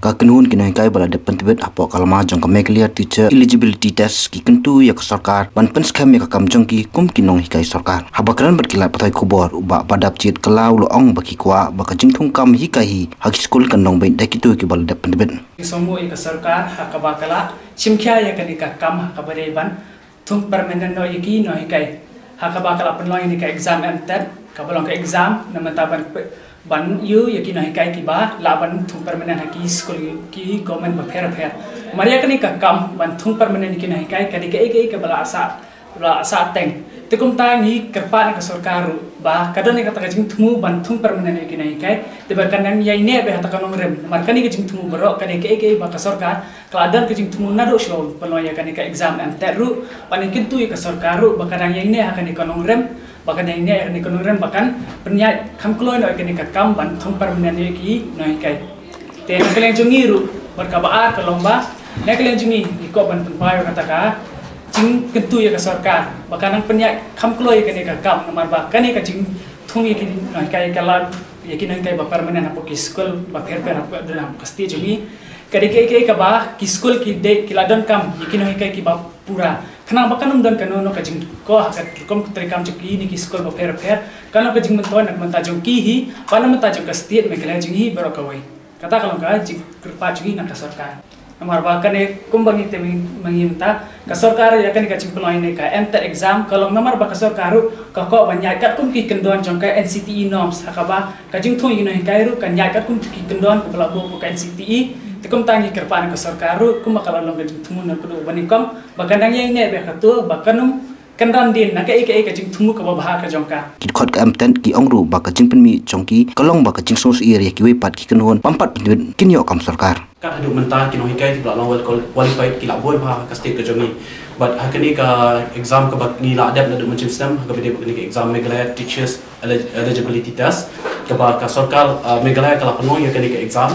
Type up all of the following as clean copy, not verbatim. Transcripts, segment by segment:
ka kenun kinai kai bala de pentibet apo kalma jong ka meklia teacher eligibility test ki kentu ya ka sarkar ban pen scam ya ka kam jong ki kum kinong hikai sarkar habakran berkilat patai kubor uba badap chit kalau lo ong baki kwa baka jingthung kam hikai hi hak school kanong bai dakitu ki bala de pentibet somo ika sarkar hakabakala simkhya ya kani ka kam hakabare ban thung permanent no iki no hikai hakabakala penloy ni ka exam MTET kabalong ka exam namata ban yu yaki no hikai ki ba laban thung permanent haki school ki government ba pher maria kani ka kam ban thung permanent ki no hikai kani ka ek bala asa teng tekum tang hi kerpa ka sarkar ba kadon ni kata ka jing thumu ban thung permanent ki no hikai te ba kanang yai ne be hata kanong rem mar kani ka jing thumu bro kani ka ek ba ka sarkar kladan ka jing thumu na ro shlo penloy ya kani ka exam MTET ru panin kintu ka sarkar ru ba kanang yai ne hakani kanong rem bahkan yang ini akan ekonomi bahkan penyak kamkloy no akan ikam ban thong permanent ki no ikai te nakalen jungi ru berkabar ke lomba nakalen jungi iko ban penpai kata ka jing kentu ya ke sarkar bahkan penyak kamkloy akan ikam nomor bahkan ka jing thong iki no ikai kala yakin no ikai ba permanent apo ki school ba pher apa dalam pasti jungi kadike ka ba ki school ki de kiladon kam yakin no ikai ki ba pura kenang bahkan dan kanono kajing ko hakat kom terikam cuki ni ki skol ba pher kano kajing menton nak mentajung ki hi pana mentajung ka state megala jing hi baro kawai kata kalau ka jing kerpa cuki nak ka sarkar amar bahkan kumbangi te mengimta ka sarkar ya kan kajing peloy ni ka MTET exam kalau namar ba ka sarkar ka ko banyak kat kum ki kendon jong ka NCTE norms hakaba kajing thu ino hikairu kan yak kat kum ki kendon ka bala bo ka NCTE tekum tangi kerpaan ke sarkaru kuma kalau long kajing tumu na kudu banikom bahkan yang ini be katu bahkan kendan din nak ike kajing tumu ke babah ka jongka kit khot ka amten ki ongru baka jing penmi chongki kalong baka jing sos area ki we pat ki kenhon pampat kinyo kam sarkar ka adu mentah kino hikai ti bla well qualified ki laboi ba ka state ka jongi but hakani ka exam ka bak ni la adab na du macam system ka bede bakni ka exam megalaya teachers eligibility test ka ba ka sarkar megalaya kala penuh ya kani ka exam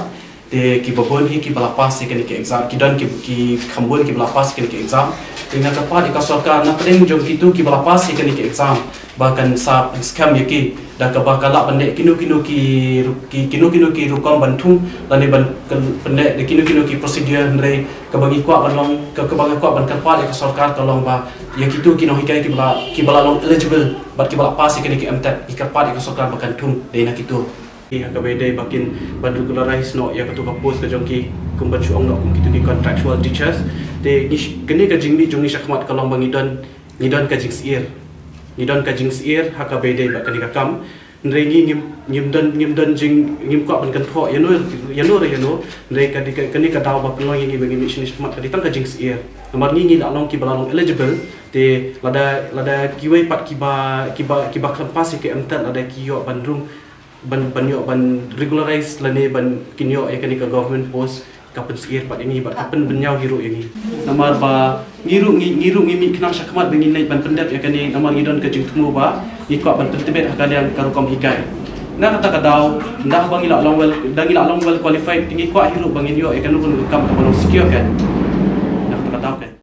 te ki babon hi ki balapas ke ke exam ki dan ki khambon ki balapas ke exam dengan kapat ka sarkar na pedeng jom kitu ki balapas ke exam bahkan sa scam yaki da ka bakala bande kinu ki rukom bantung lani ban bande de kinu ki procedure ndre ka bagi kwa banlong ka bagi kwa ban kapat ka sarkar tolong ba ya kitu kino hikai ki balalong eligible bat ki balapas ke MTET ki kapat ka sarkar bahkan tung de na kitu ka bedai bakin ban regularize no ya katu ka post ka jongki kumban chuang no kum kitu ki contractual teachers te kene ka jingni jongi shakmat kalong bangidon ngidon ka jingsir ha ka bedai ba kani ka kam nrengi ngimdan jing ngim ko ban kan tho yano nre ka kani ka daw ba pelong ngi bangi mission shakmat ka ditang ka jingsir amar ngi along ki balalong eligible te lada kiwei pat ki ba kampas ke MTET lada kiyo bandrung ban regularize lane ban kinyo ay kanika government post kapan sir pat ini bat kapan benyaw hiro ini namar ba ngiru ngimi kenang syakmat bengin nai ban pendap ya kani namar ngidon ka jing tumu ba ikwa ban pentebet hakalian karukom hikai na kata kadaw ndah bangila long well qualified tingi kwa hiro bangin yo ay kanu kam ka balong secure kan